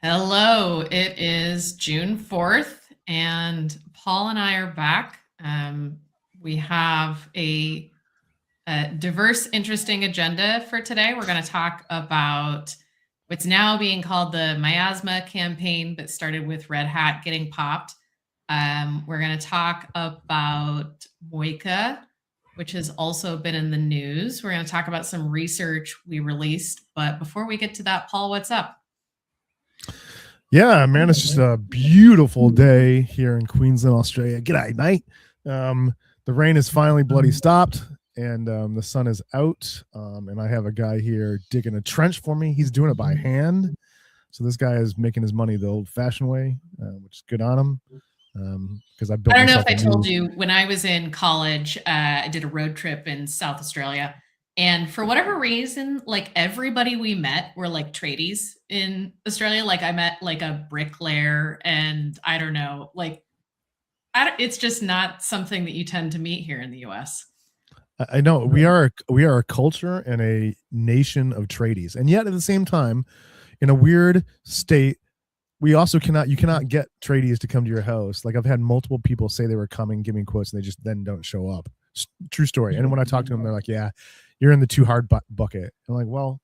Hello, it is June 4th, and Paul and I are back. We have a diverse, interesting agenda for today. We're going to talk about what's now being called the Miasma campaign, but started with Red Hat getting popped. We're going to talk about Moika, which has also been in the news. We're going to talk about some research we released. But before we get to that, Paul, what's up? Yeah, man, it's just a beautiful day here in Queensland, Australia. G'day, mate. The rain is finally bloody stopped, and the sun is out. And I have a guy here digging a trench for me. He's doing it by hand. So this guy is making his money the old-fashioned way, which is good on him. Because I don't know if I told you, when I was in college, I did a road trip in South Australia. And for whatever reason, like everybody we met were like tradies in Australia. Like I met like a bricklayer, and I don't know, like it's just not something that you tend to meet here in the US. I know we are a culture and a nation of tradies, and yet at the same time, in a weird state, you cannot get tradies to come to your house. Like I've had multiple people say they were coming, giving quotes, and they just then don't show up. True story. And when I talk to them, they're like, "Yeah, you're in the too hard bucket." I'm like, well,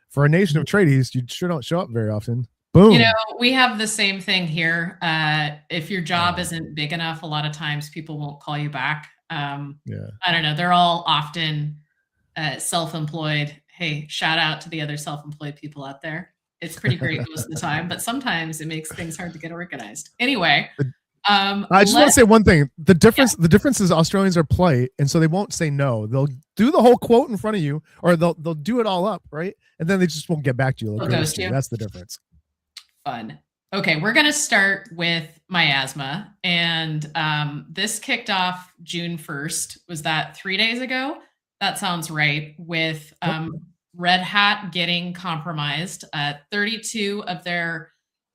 for a nation of tradies, you sure don't show up very often. Boom. You know, we have the same thing here. If your job isn't big enough, a lot of times people won't call you back. I don't know. They're all often self-employed. Hey, shout out to the other self-employed people out there. It's pretty great most of the time, but sometimes it makes things hard to get organized. Anyway, I just want to say one thing. The difference is Australians are polite, and so they won't say no. They'll do the whole quote in front of you, or they'll do it all up, right? And then they just won't get back to you. They'll ghost you. That's the difference. Fun. Okay, we're going to start with Miasma, and this kicked off June 1st. Was that 3 days ago? That sounds right. With Red Hat getting compromised, 32 of their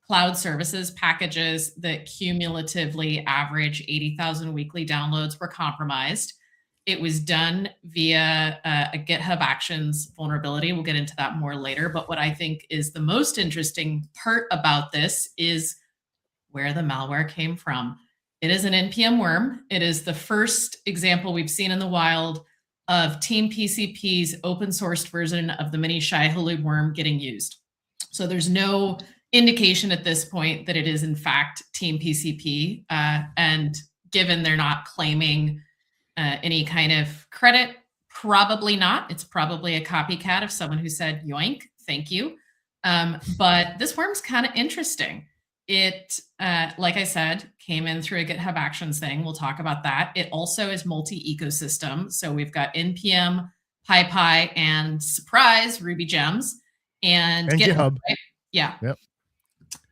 cloud services packages that cumulatively average 80,000 weekly downloads were compromised. It was done via a GitHub Actions vulnerability. We'll get into that more later. But what I think is the most interesting part about this is where the malware came from. It is an NPM worm. It is the first example we've seen in the wild of Team PCP's open sourced version of the mini Shai-Hulud worm getting used. So there's no indication at this point that it is in fact Team PCP. And given they're not claiming any kind of credit, probably not. It's probably a copycat of someone who said, yoink, thank you. But this worm's kind of interesting. It, like I said, came in through a GitHub Actions thing. We'll talk about that. It also is multi-ecosystem. So we've got NPM, PyPy, and surprise, Ruby Gems. And GitHub. Right? Yeah. Yep.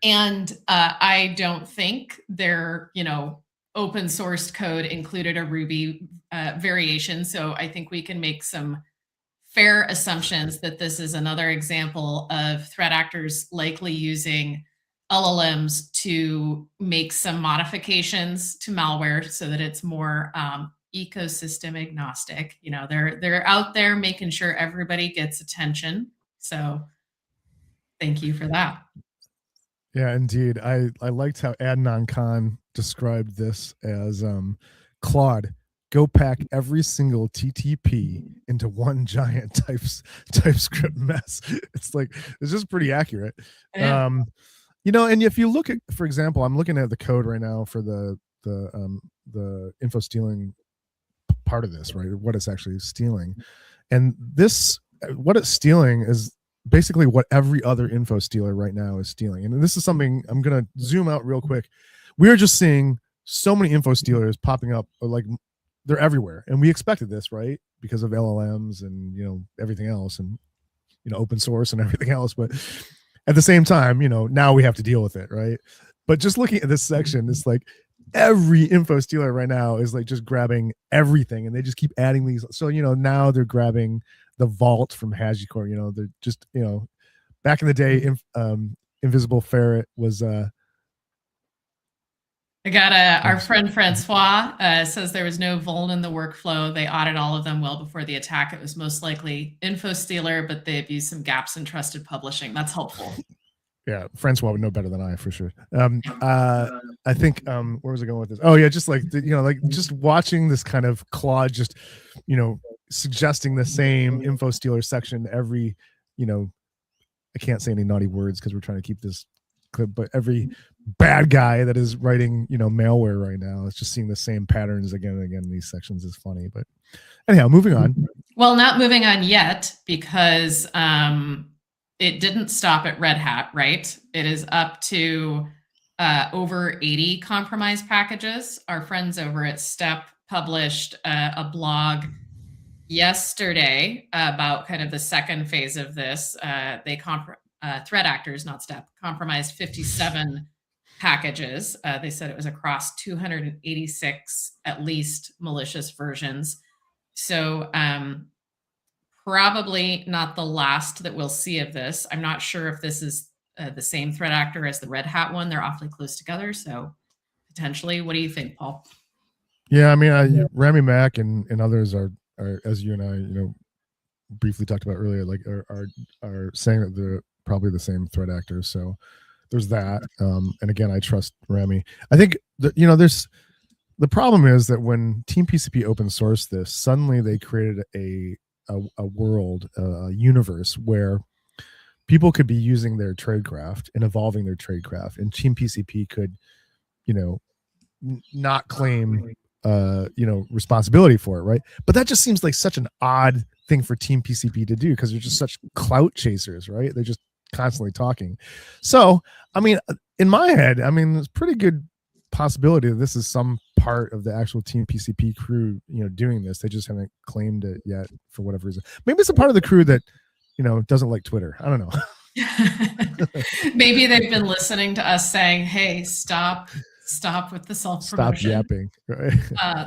And I don't think their, open source code included a Ruby variation. So I think we can make some fair assumptions that this is another example of threat actors likely using LLMs to make some modifications to malware so that it's more ecosystem agnostic. They're out there making sure everybody gets attention. So thank you for that. Yeah, indeed. I liked how Adnan Khan described this as Claude, go pack every single TTP into one giant TypeScript mess. It's just pretty accurate. Yeah. And if you look at, for example, I'm looking at the code right now for the info stealing part of this, right? What it's actually stealing. And what it's stealing is basically what every other info stealer right now is stealing. And this is something I'm going to zoom out real quick. We're just seeing so many info stealers popping up, like they're everywhere. And we expected this, right? Because of LLMs and, everything else and, open source and everything else. But at the same time, now we have to deal with it, right? But just looking at this section, it's like every info stealer right now is like just grabbing everything, and they just keep adding these. So, now they're grabbing the vault from HashiCorp. They're just, back in the day, Invisible Ferret was I got our friend Francois says there was no vuln in the workflow. They audited all of them well before the attack. It was most likely info stealer, but they abused some gaps in trusted publishing. That's helpful. Yeah, Francois would know better than I for sure. I think where was I going with this? Oh yeah, just like like just watching this kind of Claude just suggesting the same info stealer section every I can't say any naughty words because we're trying to keep this clip, but every bad guy that is writing malware right now is just seeing the same patterns again and again in these sections is funny. But anyhow, moving on. Well, not moving on yet because it didn't stop at Red Hat, right? It is up to over 80 compromised packages. Our friends over at Step published a blog yesterday about kind of the second phase of this. Threat actors, not Step, compromised 57 packages. They said it was across 286 at least malicious versions. So probably not the last that we'll see of this. I'm not sure if this is the same threat actor as the Red Hat one. They're awfully close together. So potentially, what do you think, Paul? Yeah, I mean, Rami Mack and others are, as you and I, briefly talked about earlier, like are saying that they're probably the same threat actors. So there's that. And again, I trust Rami. I think that, there's the problem is that when Team PCP open sourced this, suddenly they created a world, a universe where people could be using their tradecraft and evolving their tradecraft, and Team PCP could, not claim, responsibility for it, right? But that just seems like such an odd thing for Team PCP to do because they're just such clout chasers, right? They're just constantly talking. So, I mean, in my head, I mean, there's pretty good possibility that this is some part of the actual Team PCP crew, doing this. They just haven't claimed it yet for whatever reason. Maybe it's a part of the crew that, doesn't like Twitter. I don't know. Maybe they've been listening to us saying, "Hey, stop with the self-promotion. Stop yapping." Right?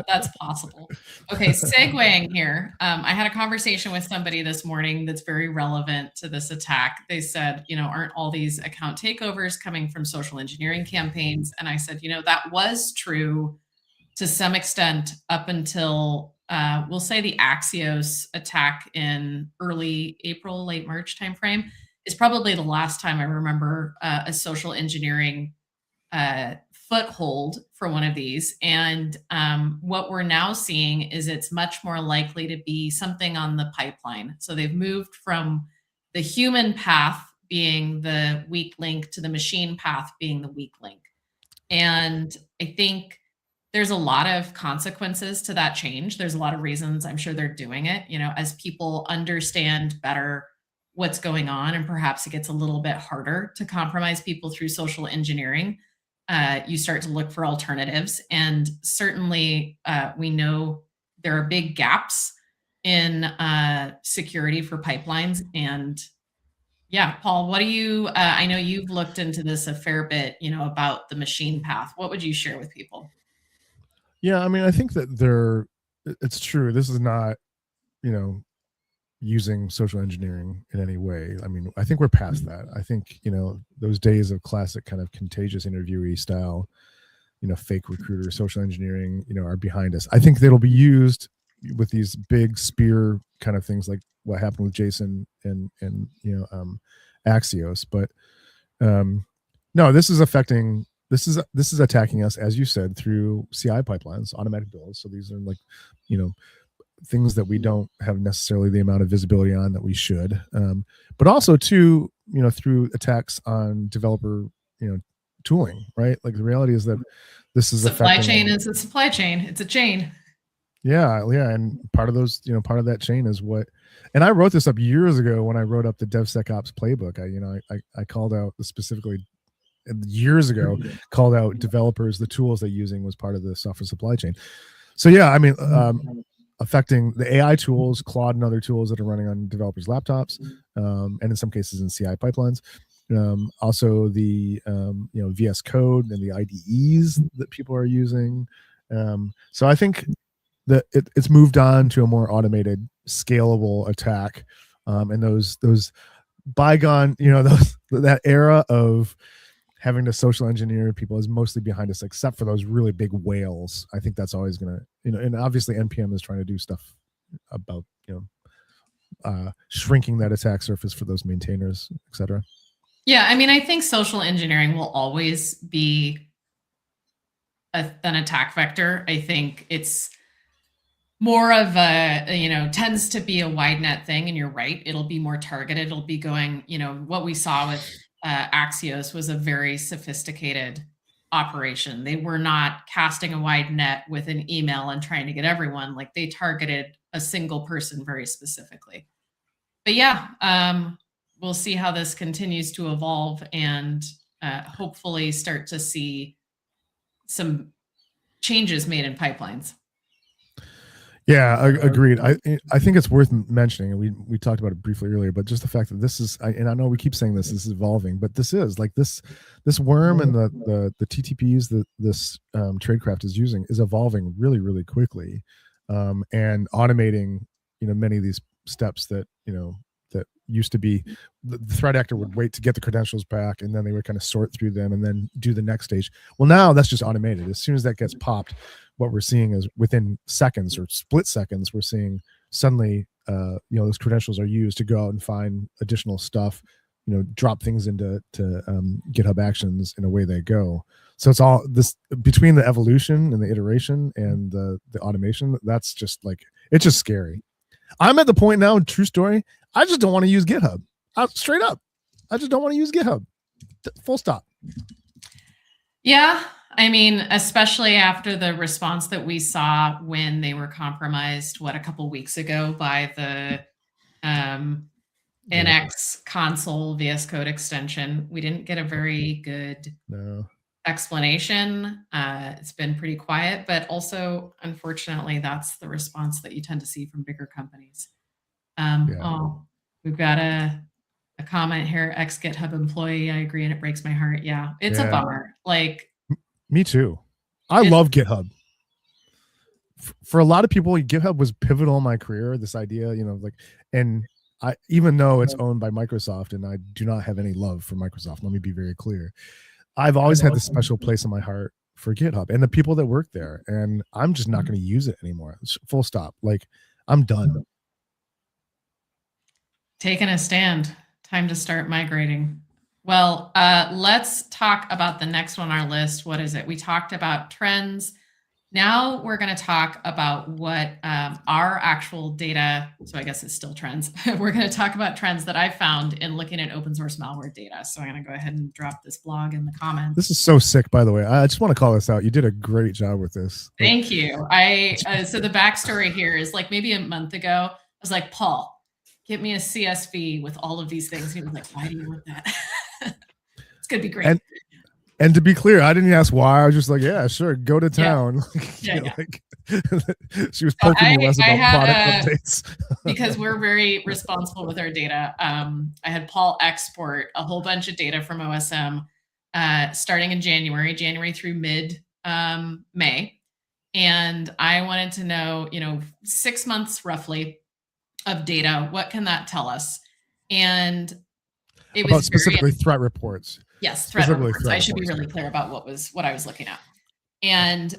That's possible. Okay, segueing here. I had a conversation with somebody this morning that's very relevant to this attack. They said, aren't all these account takeovers coming from social engineering campaigns? And I said, that was true to some extent up until, we'll say, the Axios attack in early April, late March timeframe is probably the last time I remember a social engineering foothold for one of these. And what we're now seeing is it's much more likely to be something on the pipeline. So they've moved from the human path being the weak link to the machine path being the weak link. And I think there's a lot of consequences to that change. There's a lot of reasons I'm sure they're doing it, as people understand better what's going on, and perhaps it gets a little bit harder to compromise people through social engineering. You start to look for alternatives. And certainly we know there are big gaps in security for pipelines. And yeah, Paul, what do you, I know you've looked into this a fair bit, about the machine path. What would you share with people? Yeah, I mean, I think that it's true. This is not, using social engineering in any way. I mean, I think we're past that. I think, those days of classic kind of contagious interviewee style, fake recruiter, social engineering, are behind us. I think that'll be used with these big spear kind of things like what happened with Jason and Axios. But no, this is attacking us, as you said, through CI pipelines, automatic builds. So these are like, things that we don't have necessarily the amount of visibility on that we should, but also too, through attacks on developer, tooling, right? Like the reality is that this is supply chain is a supply chain. It's a chain. Yeah. And part of those, part of that chain is what, and I wrote this up years ago when I wrote up the DevSecOps playbook. I called out specifically years ago, called out developers, the tools they're using was part of the software supply chain. So yeah, I mean, affecting the AI tools, Claude and other tools that are running on developers' laptops, and in some cases in CI pipelines. Also the VS Code and the IDEs that people are using. So I think that it's moved on to a more automated, scalable attack. And those bygone, that era of having to social engineer people is mostly behind us, except for those really big whales. I think that's always going to, and obviously NPM is trying to do stuff about, shrinking that attack surface for those maintainers, et cetera. Yeah, I mean, I think social engineering will always be an attack vector. I think it's more of tends to be a wide net thing. And you're right, it'll be more targeted. It'll be going, what we saw with Axios was a very sophisticated operation. They were not casting a wide net with an email and trying to get everyone. Like, they targeted a single person very specifically. But yeah, we'll see how this continues to evolve, and hopefully start to see some changes made in pipelines. Yeah, agreed. I think it's worth mentioning, and we talked about it briefly earlier, but just the fact that this is, and I know we keep saying this is evolving, but this is like this worm and the TTPs that this tradecraft is using is evolving really, really quickly, and automating many of these steps that that used to be the threat actor would wait to get the credentials back, and then they would kind of sort through them and then do the next stage. Well, now that's just automated. As soon as that gets popped, what we're seeing is within seconds or split seconds, we're seeing suddenly those credentials are used to go out and find additional stuff, drop things into GitHub Actions, and away they go. So it's all this between the evolution and the iteration and the automation. That's just like, it's just scary. I'm at the point now, true story, I just don't want to use GitHub. Straight up, I just don't want to use GitHub. Full stop. Yeah, I mean, especially after the response that we saw when they were compromised, a couple weeks ago by the NX console VS Code extension. We didn't get a very good explanation. It's been pretty quiet, but also, unfortunately, that's the response that you tend to see from bigger companies. Oh, we've got a comment here, ex-GitHub employee. I agree, and it breaks my heart. Yeah, it's a bummer. Like, me too. I love GitHub. For a lot of people, GitHub was pivotal in my career. This idea, and I, even though it's owned by Microsoft, and I do not have any love for Microsoft, let me be very clear, I've always had this special place in my heart for GitHub and the people that work there, and I'm just not going to use it anymore. Full stop. Like, I'm done. Taking a stand. Time to start migrating. Well, let's talk about the next one on our list. What is it? We talked about trends. Now we're going to talk about what our actual data, so I guess it's still trends. We're going to talk about trends that I found in looking at open source malware data. So I'm going to go ahead and drop this blog in the comments. This is so sick, by the way. I just want to call this out. You did a great job with this. Thank you. So the backstory here is, like, maybe a month ago, I was like, Paul, get me a CSV with all of these things. He was like, why do you want that? It's going to be great. And to be clear, I didn't ask why. I was just like, yeah, sure, go to town. She was poking me less about product updates. Because we're very responsible with our data. I had Paul export a whole bunch of data from OSM starting in January through mid-May. And I wanted to know, 6 months roughly of data. What can that tell us? And it was specifically threat reports. Yes, threat reports. I should be really clear about what I was looking at. And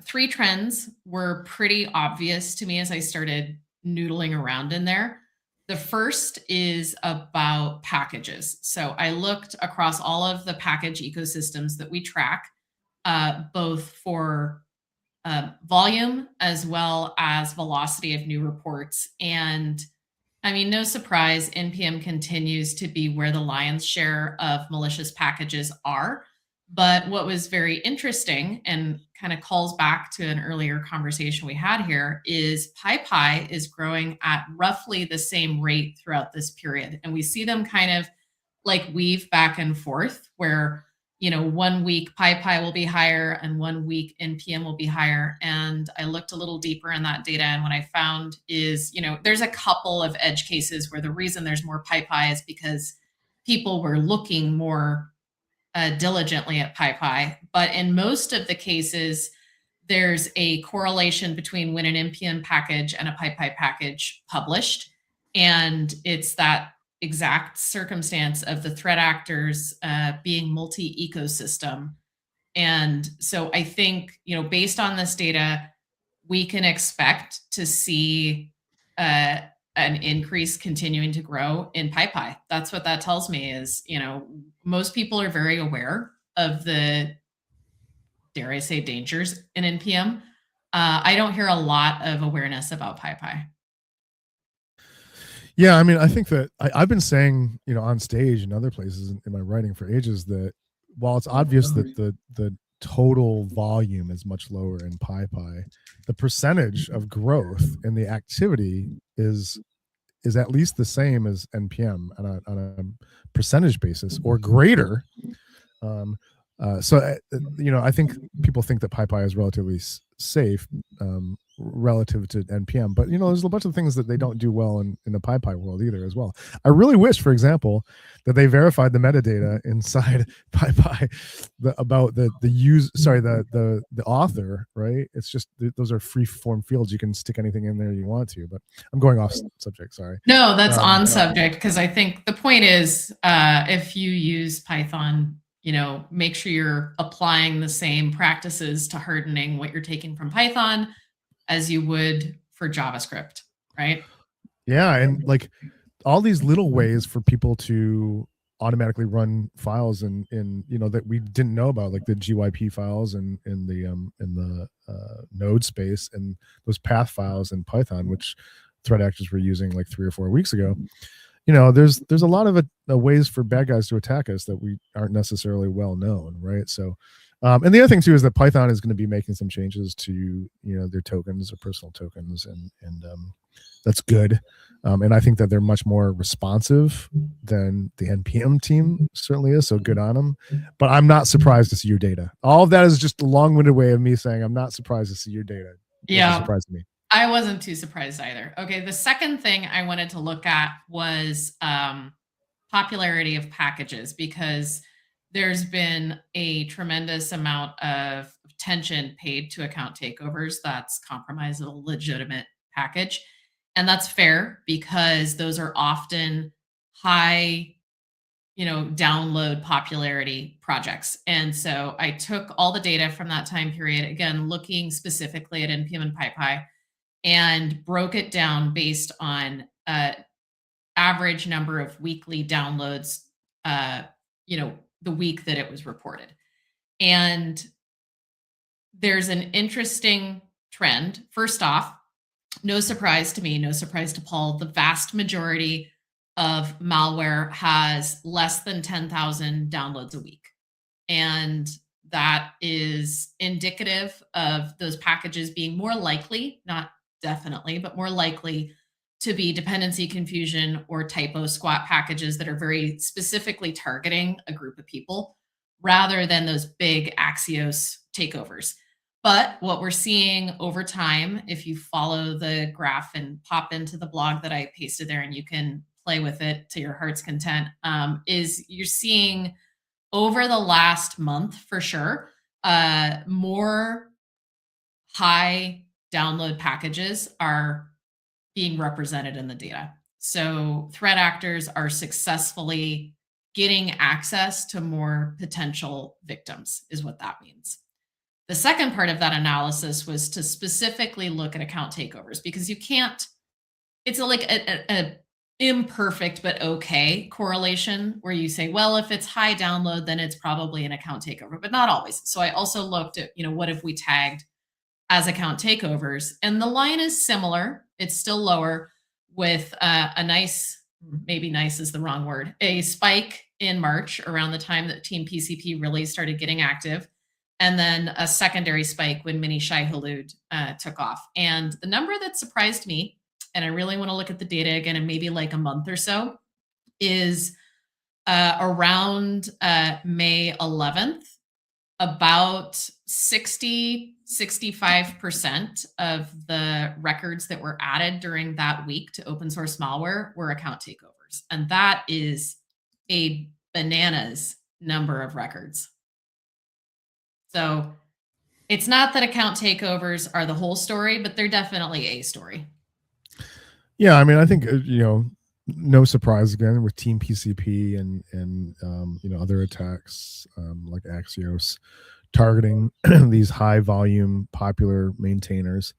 3 trends were pretty obvious to me as I started noodling around in there. The first is about packages. So I looked across all of the package ecosystems that we track, both for volume as well as velocity of new reports. And I mean, no surprise, NPM continues to be where the lion's share of malicious packages are. But what was very interesting and kind of calls back to an earlier conversation we had here is PyPy is growing at roughly the same rate throughout this period. And we see them kind of like weave back and forth where, 1 week PyPy will be higher and 1 week NPM will be higher. And I looked a little deeper in that data. And what I found is, there's a couple of edge cases where the reason there's more PyPy is because people were looking more diligently at PyPy. But in most of the cases, there's a correlation between when an NPM package and a PyPy package published. And it's that exact circumstance of the threat actors being multi-ecosystem. And so I think, based on this data, we can expect to see an increase continuing to grow in PyPy. That's what that tells me is, most people are very aware of the, dare I say, dangers in NPM. I don't hear a lot of awareness about PyPy. Yeah, I mean, I think that I've been saying, on stage and other places in my writing for ages that while it's obvious that the total volume is much lower in PyPy, the percentage of growth in the activity is at least the same as NPM on a percentage basis or greater. So I think people think that PyPy is relatively safe relative to NPM, but there's a bunch of things that they don't do well in the PyPy world either as well. I really wish, for example, that they verified the metadata inside PyPy about the author, right? It's just those are free form fields. You can stick anything in there you want to, but I'm going off subject. Sorry. No, that's on subject, because I think the point is if you use Python, make sure you're applying the same practices to hardening what you're taking from Python as you would for JavaScript, right? Yeah, and like all these little ways for people to automatically run files in that we didn't know about, like the GYP files and in the node space, and those path files in Python, which threat actors were using like 3 or 4 weeks ago. There's a lot of ways for bad guys to attack us that we aren't necessarily well known, right? So and the other thing too is that Python is going to be making some changes to their tokens or personal tokens, and that's good. And I think that they're much more responsive than the NPM team certainly is. So good on them. But I'm not surprised to see your data. All of that is just a long-winded way of me saying I'm not surprised to see your data. Yeah, surprised me. I wasn't too surprised either. Okay, the second thing I wanted to look at was popularity of packages, because there's been a tremendous amount of attention paid to account takeovers that's compromise a legitimate package. And that's fair, because those are often high, download popularity projects. And so I took all the data from that time period, again, looking specifically at NPM and PyPy, and broke it down based on average number of weekly downloads, the week that it was reported. And there's an interesting trend. First off, no surprise to me, no surprise to Paul, the vast majority of malware has less than 10,000 downloads a week. And that is indicative of those packages being more likely, not definitely, but more likely to be dependency confusion or typo squat packages that are very specifically targeting a group of people, rather than those big Axios takeovers. But what we're seeing over time, if you follow the graph and pop into the blog that I pasted there, and you can play with it to your heart's content, is you're seeing over the last month, for sure, more high download packages are being represented in the data. So threat actors are successfully getting access to more potential victims, is what that means. The second part of that analysis was to specifically look at account takeovers, because you can't, it's like a imperfect but okay correlation where you say, well, if it's high download, then it's probably an account takeover, but not always. So I also looked at, what if we tagged as account takeovers, and the line is similar. It's still lower, with a nice, maybe nice is the wrong word, a spike in March around the time that Team PCP really started getting active, and then a secondary spike when Mini Shai Hulud took off. And the number that surprised me, and I really want to look at the data again in maybe like a month or so, is around May 11th, about 65% of the records that were added during that week to open source malware were account takeovers. And that is a bananas number of records. So it's not that account takeovers are the whole story, but they're definitely a story. Yeah, I mean, I think no surprise again with Team PCP and other attacks like Axios targeting these high volume popular maintainers.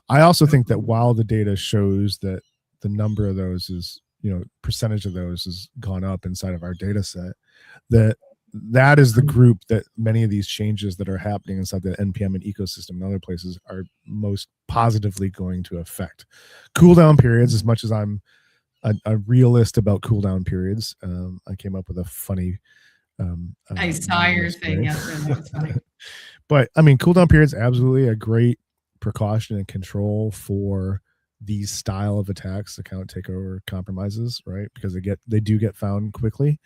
I also think that while the data shows that the number of those is, percentage of those has gone up inside of our data set, that is the group that many of these changes that are happening inside the NPM and ecosystem and other places are most positively going to affect. Cooldown periods, as much as I'm a realist about cooldown periods, I came up with a funny I saw your thing yesterday. That was funny. But I mean, cooldown periods, absolutely a great precaution and control for these style of attacks, account takeover compromises, right? Because they do get found quickly.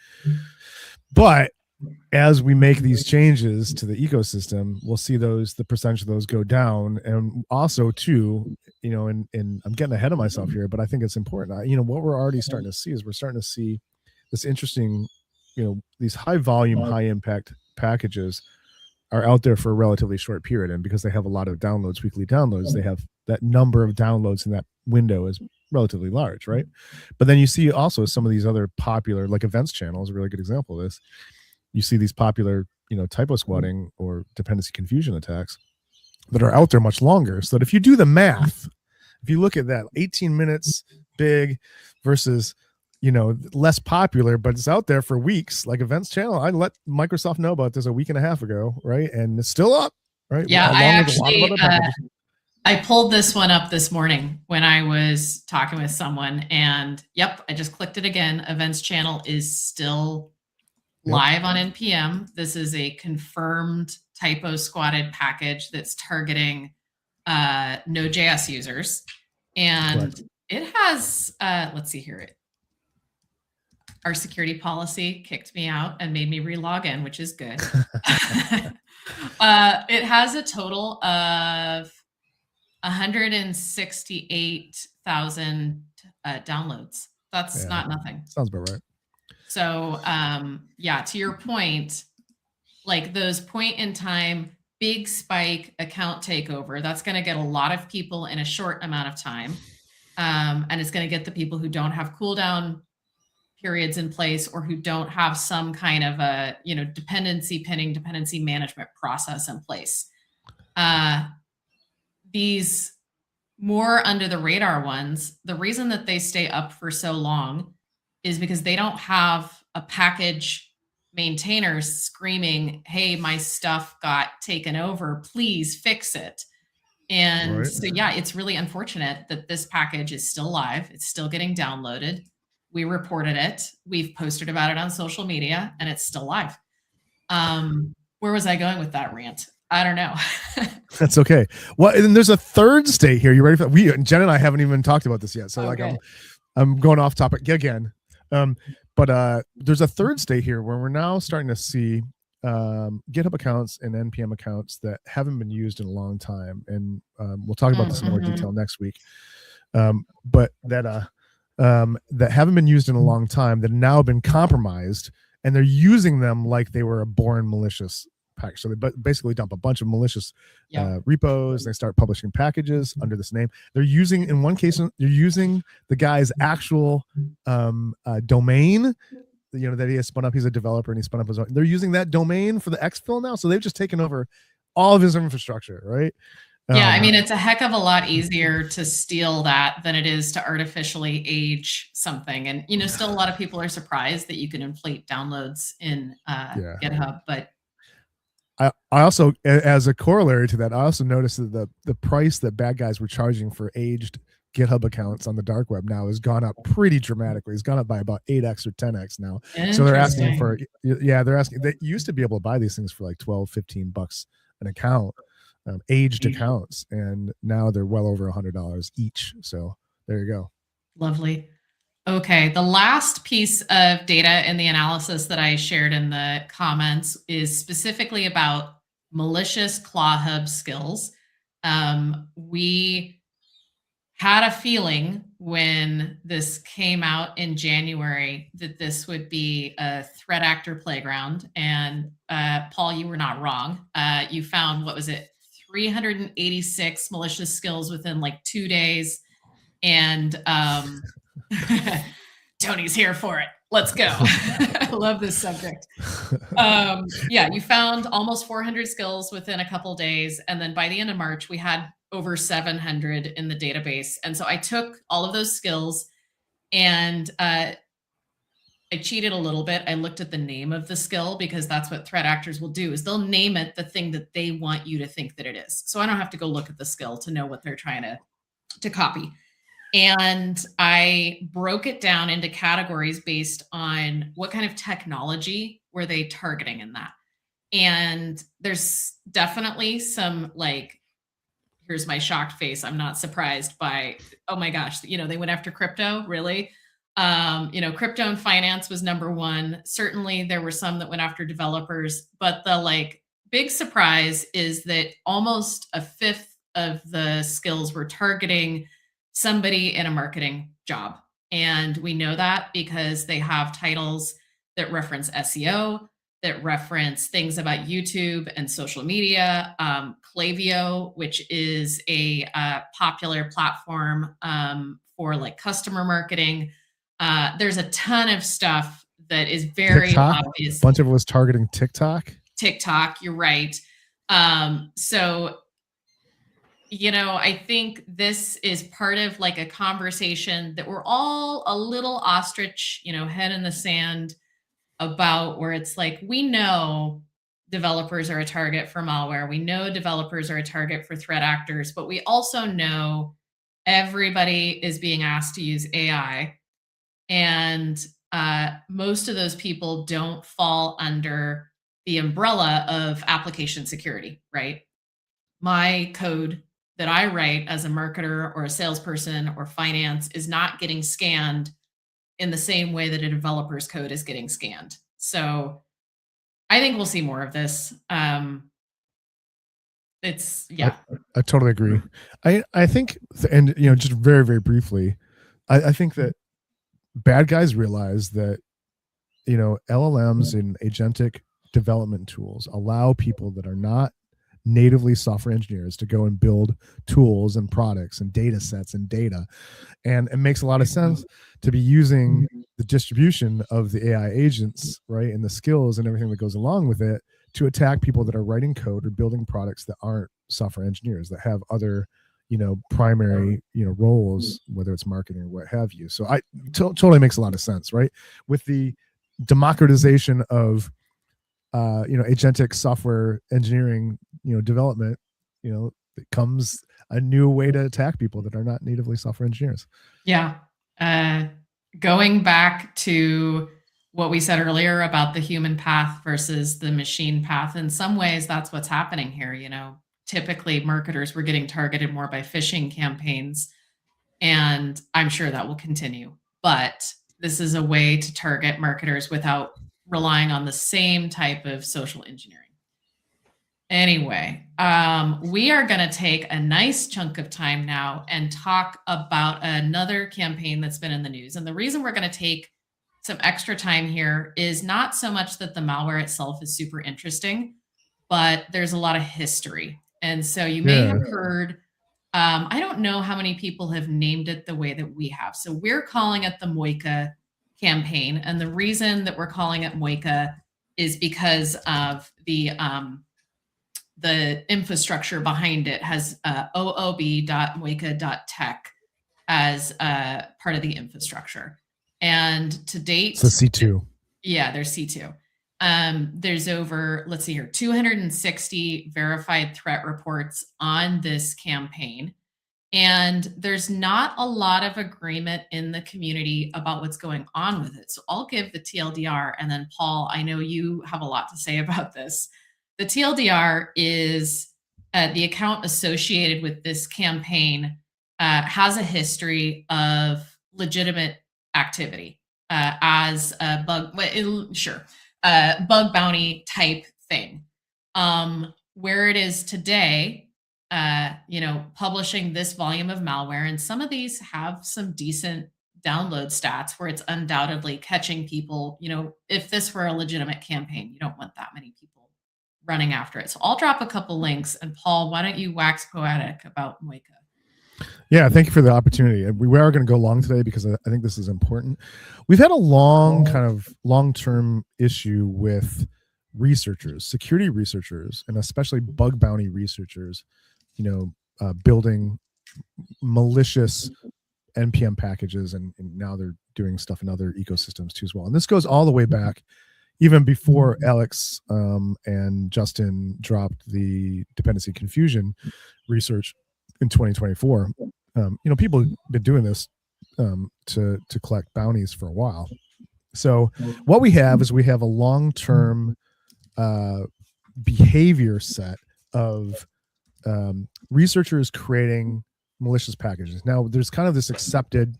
But as we make these changes to the ecosystem, we'll see the percentage of those go down. And also too, and I'm getting ahead of myself here, but I think it's important. What we're already starting to see is we're starting to see this interesting, these high volume, high impact packages are out there for a relatively short period. And because they have a lot of downloads, weekly downloads, they have that number of downloads in that window is relatively large, right? But then you see also some of these other popular, like events channel is a really good example of this. You see these popular, typo squatting or dependency confusion attacks that are out there much longer. So that if you do the math, if you look at that 18 minutes big versus less popular, but it's out there for weeks, like events channel. I let Microsoft know about this a week and a half ago, right? And it's still up, right? Yeah, I pulled this one up this morning when I was talking with someone, and yep, I just clicked it again. Events channel is still live on NPM. This is a confirmed typo squatted package that's targeting Node.js users. And it has, let's see here. Our security policy kicked me out and made me re-log in, which is good. It has a total of 168,000 downloads. That's not nothing. Sounds about right. So, to your point, like those point in time, big spike account takeover, that's going to get a lot of people in a short amount of time. And it's going to get the people who don't have cooldown periods in place or who don't have some kind of a, dependency pinning, dependency management process in place. These more under the radar ones, the reason that they stay up for so long is because they don't have a package maintainer screaming, hey, my stuff got taken over, please fix it. And so, it's really unfortunate that this package is still live. It's still getting downloaded. We reported it. We've posted about it on social media, and it's still live. Where was I going with that rant? I don't know. That's okay. Well, and there's a third state here. You ready for that? Jen and I haven't even talked about this yet. So I'm going off topic again. But there's a third state here where we're now starting to see GitHub accounts and NPM accounts that haven't been used in a long time. And we'll talk about this in more detail next week. But that haven't been used in a long time, that have now been compromised, and they're using them like they were a born malicious package. So they basically dump a bunch of malicious repos. They start publishing packages under this name. They're using, in one case, they're using the guy's actual domain, that he has spun up. He's a developer and he spun up his own. They're using that domain for the exfil now. So they've just taken over all of his infrastructure, right? Yeah, I mean, it's a heck of a lot easier to steal that than it is to artificially age something. And, still a lot of people are surprised that you can inflate downloads in GitHub. But I also, as a corollary to that, I also noticed that the price that bad guys were charging for aged GitHub accounts on the dark web now has gone up pretty dramatically. It's gone up by about 8x or 10x now. So they're asking for, they used to be able to buy these things for like $12-15 an account. Aged accounts, and now they're well over $100 each. So there you go. Lovely. Okay, the last piece of data in the analysis that I shared in the comments is specifically about malicious claw hub skills. We had a feeling when this came out in January that this would be a threat actor playground. And Paul, you were not wrong. You found, 386 malicious skills within like 2 days. And Tony's here for it. Let's go. I love this subject. You found almost 400 skills within a couple days. And then by the end of March, we had over 700 in the database. And so I took all of those skills and I cheated a little bit. I looked at the name of the skill because that's what threat actors will do is they'll name it the thing that they want you to think that it is. So I don't have to go look at the skill to know what they're trying to copy. And I broke it down into categories based on what kind of technology were they targeting in that. And there's definitely some like, here's my shocked face. I'm not surprised by, oh my gosh, they went after crypto, really? Crypto and finance was number one. Certainly there were some that went after developers, but the like big surprise is that almost a fifth of the skills were targeting somebody in a marketing job. And we know that because they have titles that reference SEO, that reference things about YouTube and social media. Klaviyo, which is a popular platform for like customer marketing. There's a ton of stuff that is very TikTok? obvious. A bunch of it was targeting TikTok. TikTok, you're right. So I think this is part of like a conversation that we're all a little ostrich, head in the sand about, where it's like, we know developers are a target for malware. We know developers are a target for threat actors, but we also know everybody is being asked to use AI. And most of those people don't fall under the umbrella of application security, right? My code that I write as a marketer or a salesperson or finance is not getting scanned in the same way that a developer's code is getting scanned. So I think we'll see more of this. It's yeah. I totally agree. I think, and just very, very briefly, I think that bad guys realize that LLMs and agentic development tools allow people that are not natively software engineers to go and build tools and products and data sets and data. And it makes a lot of sense to be using the distribution of the AI agents, right, and the skills and everything that goes along with it to attack people that are writing code or building products that aren't software engineers, that have other primary roles, whether it's marketing or what have you. So I totally makes a lot of sense, right? With the democratization of agentic software engineering, development, it comes a new way to attack people that are not natively software engineers. Yeah. Going back to what we said earlier about the human path versus the machine path, in some ways, that's what's happening here. Typically marketers were getting targeted more by phishing campaigns, and I'm sure that will continue. But this is a way to target marketers without relying on the same type of social engineering. Anyway, we are going to take a nice chunk of time now and talk about another campaign that's been in the news. And the reason we're going to take some extra time here is not so much that the malware itself is super interesting, but there's a lot of history. And so you may have heard, I don't know how many people have named it the way that we have. So we're calling it the Moika campaign. And the reason that we're calling it Moika is because of the infrastructure behind it has oob.moika.tech as part of the infrastructure. And to date, so C2. Yeah, there's C2. There's over, let's see here, 260 verified threat reports on this campaign. And there's not a lot of agreement in the community about what's going on with it. So I'll give the TLDR, and then Paul, I know you have a lot to say about this. The TLDR is the account associated with this campaign has a history of legitimate activity as a bug bounty type thing. Where it is today, publishing this volume of malware, and some of these have some decent download stats where it's undoubtedly catching people. If this were a legitimate campaign, you don't want that many people running after it. So I'll drop a couple links, and Paul, why don't you wax poetic about Moika? Yeah, thank you for the opportunity. We are going to go long today because I think this is important. We've had a long-term issue with researchers, security researchers, and especially bug bounty researchers, building malicious npm packages, and now they're doing stuff in other ecosystems too as well. And this goes all the way back even before Alex and Justin dropped the dependency confusion research in 2024. People have been doing this to collect bounties for a while. So what we have is a long-term behavior set of researchers creating malicious packages. Now, there's kind of this accepted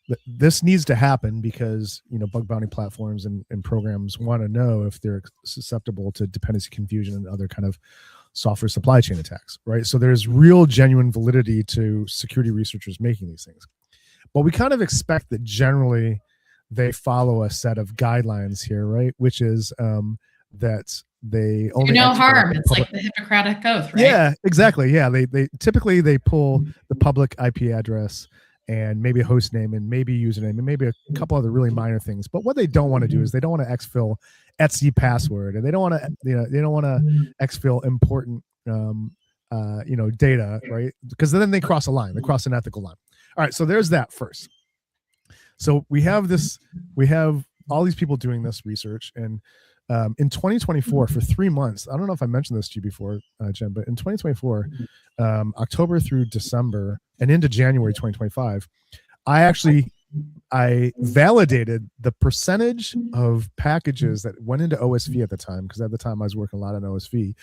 that this needs to happen because bug bounty platforms and programs want to know if they're susceptible to dependency confusion and other kind of software supply chain attacks, right? So there's real genuine validity to security researchers making these things. But we kind of expect that generally they follow a set of guidelines here, right? Which is that they only no harm. It's like the Hippocratic Oath, right? Yeah, exactly. Yeah, they typically they pull the public IP address and maybe a host name and maybe username and maybe a couple other really minor things. But what they don't want to do is they don't want to exfil Etsy password, and they don't want to they don't want to exfil important data, right? Because then they cross a line. They cross an ethical line. All right, so there's that first. So we have all these people doing this research, and in 2024, for 3 months, I don't know if I mentioned this to you before, Jen, but in 2024, October through December and into January 2025, I validated the percentage of packages that went into OSV at the time, because at the time I was working a lot on OSV,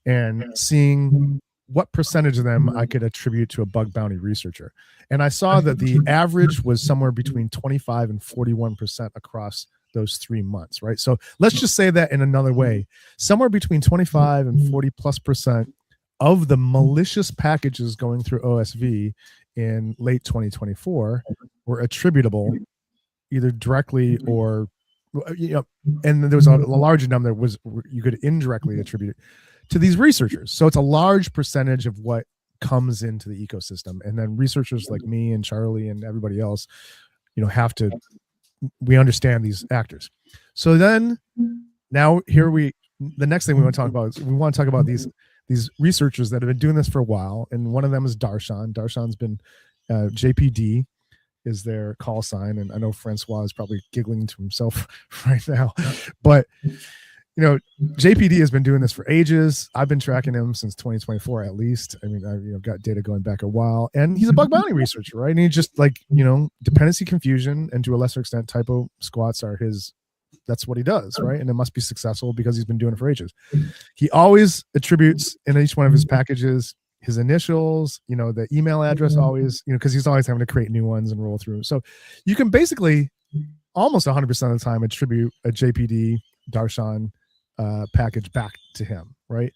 and seeing what percentage of them I could attribute to a bug bounty researcher. And I saw that the average was somewhere between 25 and 41% across those 3 months, right? So let's just say that in another way, somewhere between 25 and 40+% of the malicious packages going through OSV in late 2024 were attributable either directly or, and there was a larger number that you could indirectly attribute it to these researchers. So it's a large percentage of what comes into the ecosystem. And then researchers like me and Charlie and everybody else, we understand these actors. So then now the next thing we want to talk about is we want to talk about these researchers that have been doing this for a while. And one of them is Darshan. Darshan's been JPD is their call sign. And I know Francois is probably giggling to himself right now, but JPD has been doing this for ages. I've been tracking him since 2024 at least. I mean, I've got data going back a while, and he's a bug bounty researcher, right? And he just dependency confusion and to a lesser extent typo squats are that's what he does, right? And it must be successful because he's been doing it for ages. He always attributes in each one of his packages his initials, the email address always, because he's always having to create new ones and roll through. So you can basically almost 100% of the time attribute a JPD Darshan package back to him, right?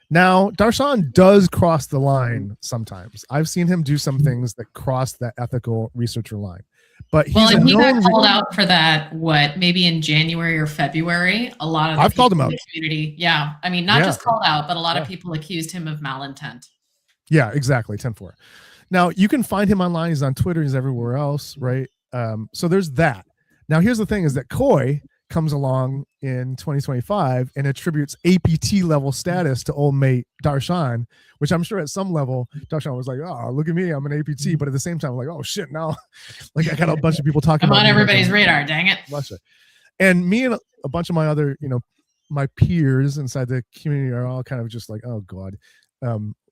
Now, Darshan does cross the line sometimes. I've seen him do some things that cross that ethical researcher line. But he got called out for that, maybe in January or February. A lot of I've called him out. The community, yeah. I mean, not just called out, but a lot of people accused him of malintent. Yeah, exactly. 10-4. Now, you can find him online. He's on Twitter. He's everywhere else, right? So there's that. Now, here's the thing is that Koi comes along in 2025 and attributes APT level status to old mate Darshan, which I'm sure at some level Darshan was like, oh, look at me, I'm an APT. But at the same time, I'm like, oh shit, now like I got a bunch of people talking about on everybody's radar, dang it. And me and a bunch of my other, my peers inside the community are all kind of just like, oh God,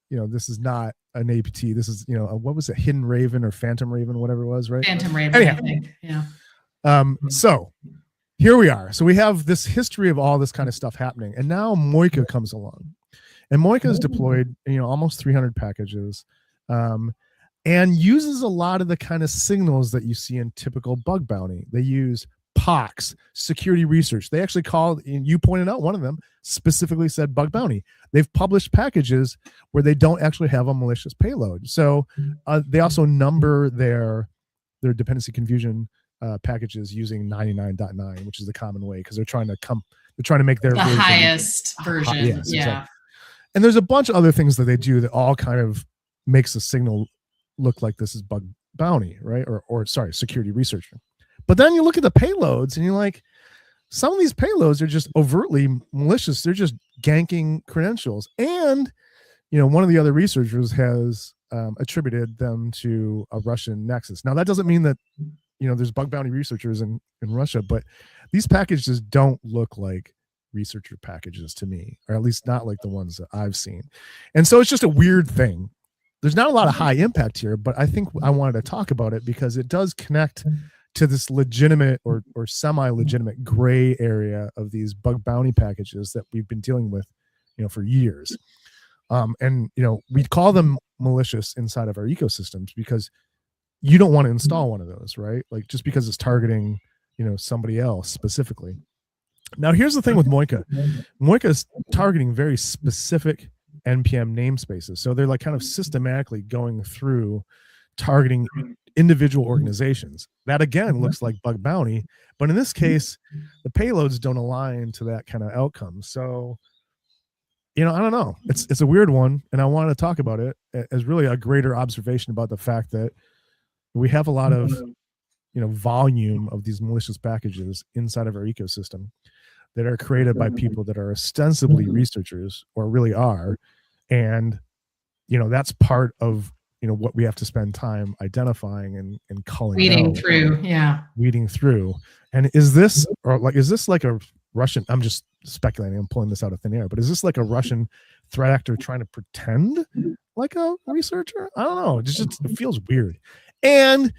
this is not an APT. This is, what was it? Hidden Raven or Phantom Raven, whatever it was, right? Phantom Raven, anyhow, I think. Yeah. So here we are. So we have this history of all this kind of stuff happening. And now Moika comes along. And Moika is deployed, almost 300 packages, and uses a lot of the kind of signals that you see in typical bug bounty. They use POCs, security research. They actually called, and you pointed out one of them specifically said bug bounty. They've published packages where they don't actually have a malicious payload. So they also number their dependency confusion packages using 99.9, which is the common way, because they're trying to make their highest version. Yes, yeah. Exactly. And there's a bunch of other things that they do that all kind of makes the signal look like this is bug bounty, right? Or security researcher. But then you look at the payloads and you're like, some of these payloads are just overtly malicious. They're just ganking credentials. And one of the other researchers has attributed them to a Russian nexus. Now, that doesn't mean that there's bug bounty researchers in Russia, but these packages don't look like researcher packages to me, or at least not like the ones that I've seen. And so it's just a weird thing. There's not a lot of high impact here, but I think I wanted to talk about it because it does connect to this legitimate or semi-legitimate gray area of these bug bounty packages that we've been dealing with, for years. And we call them malicious inside of our ecosystems because you don't want to install one of those, right? Like, just because it's targeting, somebody else specifically. Now, here's the thing with Moika. Moika is targeting very specific NPM namespaces. So they're like kind of systematically going through targeting individual organizations. That again looks like bug bounty, but in this case, the payloads don't align to that kind of outcome. So, I don't know. It's a weird one, and I wanted to talk about it as really a greater observation about the fact that we have a lot of volume of these malicious packages inside of our ecosystem that are created by people that are ostensibly researchers, or really are, and that's part of what we have to spend time identifying and culling weeding through. And is this like a Russian, I'm just speculating, I'm pulling this out of thin air, but is this like a Russian threat actor trying to pretend like a researcher? I don't know. It feels weird. And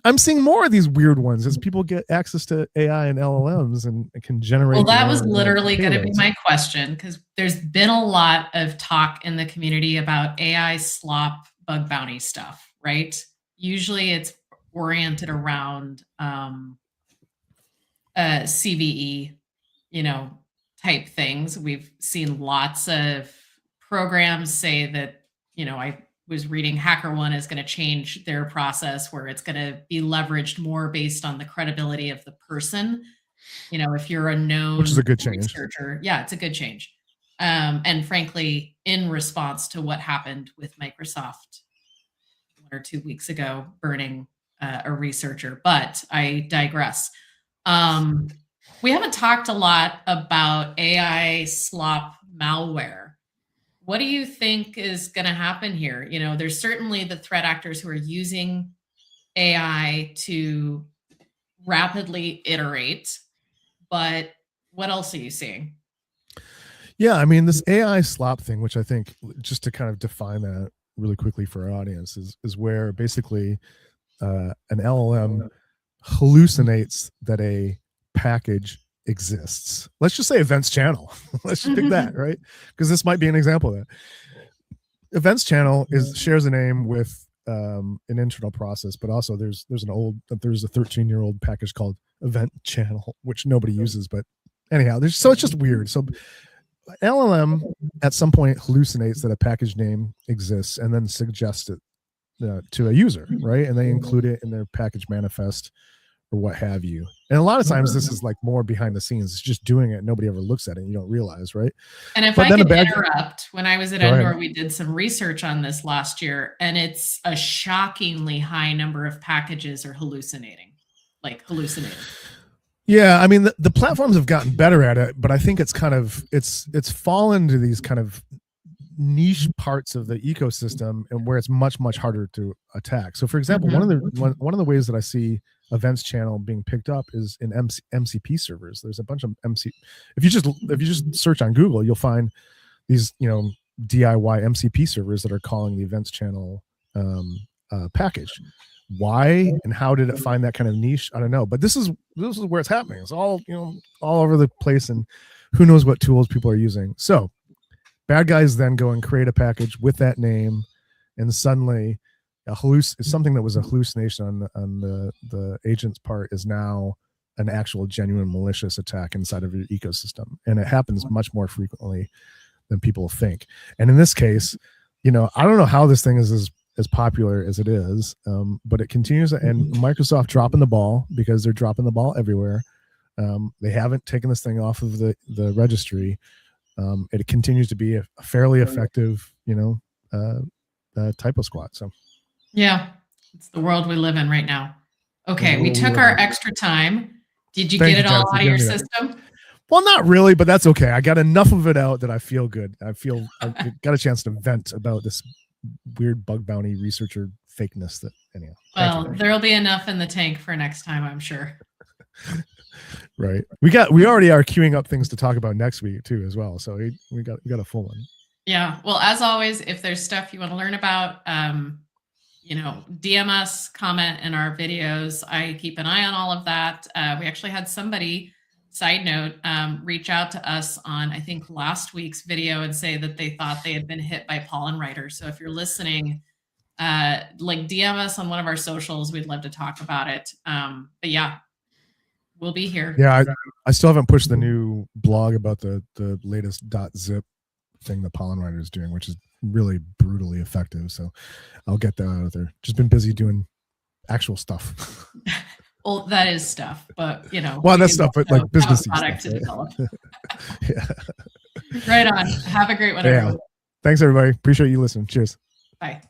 I'm seeing more of these weird ones as people get access to AI and LLMs and can generate. Well, that was literally going to be my question, because there's been a lot of talk in the community about AI slop bug bounty stuff, right? Usually it's oriented around CVE, type things. We've seen lots of programs say that, I was reading HackerOne is going to change their process where it's going to be leveraged more based on the credibility of the person. If you're a known, which is a good change. Researcher, yeah, it's a good change. And frankly, in response to what happened with Microsoft 1 or 2 weeks ago, burning a researcher, but I digress. We haven't talked a lot about AI slop malware. What do you think is going to happen here? There's certainly the threat actors who are using AI to rapidly iterate, but what else are you seeing? Yeah, I mean, this AI slop thing, which I think, just to kind of define that really quickly for our audience, is where basically an LLM hallucinates that a package exists. Let's just say events channel. Let's just pick that, right? Because this might be an example of that. Events channel shares a name with an internal process, but also there's a 13-year-old package called event channel, which nobody uses. But anyhow, so it's just weird. So LLM at some point hallucinates that a package name exists and then suggests it to a user, right? And they include it in their package manifest or what have you. And a lot of times this is like more behind the scenes. It's just doing it. Nobody ever looks at it. And you don't realize, right? And if I could interrupt, when I was at Endor, we did some research on this last year, and it's a shockingly high number of packages are hallucinating. Yeah, I mean, the platforms have gotten better at it, but I think it's kind of it's fallen to these kind of niche parts of the ecosystem, and where it's much harder to attack. So, for example, one of the ways that I see events channel being picked up is in MCP servers. There's a bunch of if you just search on Google, you'll find these DIY MCP servers that are calling the events channel package. Why and how did it find that kind of niche? I don't know, but this is where it's happening. It's all all over the place, and who knows what tools people are using. So bad guys then go and create a package with that name, and suddenly something that was a hallucination on the agent's part is now an actual genuine malicious attack inside of your ecosystem, and it happens much more frequently than people think. And in this case, I don't know how this thing is as popular as it is, but it continues, and Microsoft dropping the ball, because they're dropping the ball everywhere. They haven't taken this thing off of the registry. It continues to be a fairly effective, typo squat. So, yeah, it's the world we live in right now. Okay, we took our extra time. Did you get it all out of your system? Well, not really, but that's okay. I got enough of it out that I feel good. I got a chance to vent about this weird bug bounty researcher fakeness that anyhow. Well, there'll be enough in the tank for next time, I'm sure. Right. We already are queuing up things to talk about next week too, as well. So we got a full one. Yeah. Well, as always, if there's stuff you want to learn about, DM us, comment in our videos. I keep an eye on all of that. We actually had somebody, side note, reach out to us on, I think, last week's video and say that they thought they had been hit by pollen riders. So if you're listening, DM us on one of our socials. We'd love to talk about it. But yeah, we'll be here. Yeah, I still haven't pushed the new blog about the latest .zip thing the pollen rider is doing, which is really brutally effective. So I'll get that out there. Just been busy doing actual stuff. Well, that is stuff, but well, that's stuff, but like business product stuff, to develop. Yeah. Right on. Have a great one, everyone. Thanks, everybody. Appreciate you listening. Cheers. Bye.